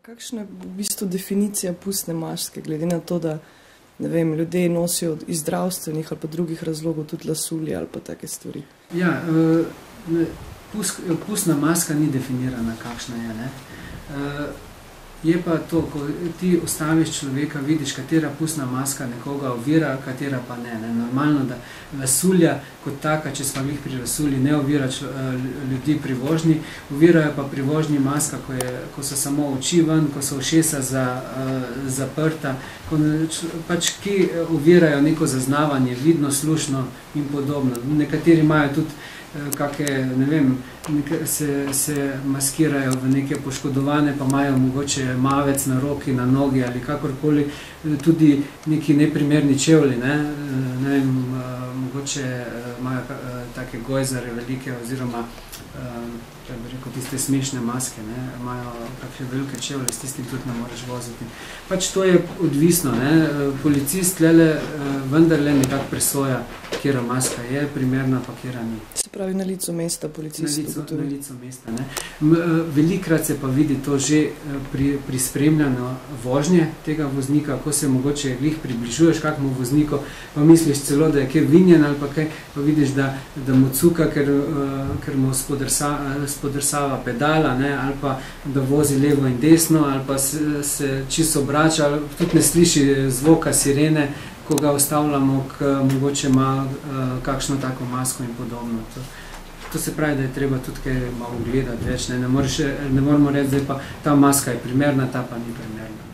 Kakšna je v bistvu definicija pustne maske, glede na to, da ne vem, ljudje nosijo iz zdravstvenih ali pa drugih razlogov tudi lasulje ali pa take stvari? Ja, pustna maska ni definirana, kakšna je, ne. Je pa to, ko ti ostaviš človeka, vidiš, katera pustna maska nekoga ovira, katera pa ne. Normalno, da lasulja kot taka, če smo glih pri lasulji, ne ovira ljudi pri vožnji, ovirajo pa pri vožnji maska, ko so samo oči ven, ko so ušesa zaprta, ko pač ki ovirajo neko zaznavanje, vidno, slušno in podobno. Nekateri imajo tudi kake, ne vem, se maskirajo v neke poškodovane, pa imajo mogoče mavec na roki, na nogi ali kakorkoli, tudi neki neprimerni čevlji, ne vem, mogoče imajo take gojzare velike oziroma bi rekel, tiste smešne maske, ne, imajo kakšne velike čevlje, s tistim tudi ne moreš voziti. Pač to je odvisno, ne, policist tlele vendarle nekako presoja, kjera maska je primerna, pa kjera ni. Se pravi, na licu mesta policist ugotovi? Na licu mesta, ne. Velikrat se pa vidi to že pri spremljanju vožnje tega voznika, ko se mogoče glih približuješ kakemu vozniku, pa misliš celo, da je kje vinjen ali pa kaj, pa vidiš, da mu cuka, ker mu spodrsava pedala, ne, ali pa da vozi levo in desno, ali pa se čisto obrača, ali tudi ne sliši zvoka sirene, ko ga ustavljamo, mogoče ima kakšno tako masko in podobno. To se pravi, da je treba tudi kaj malo gledati več, ne moramo reči, da pa ta maska je primerna, ta pa ni primerna.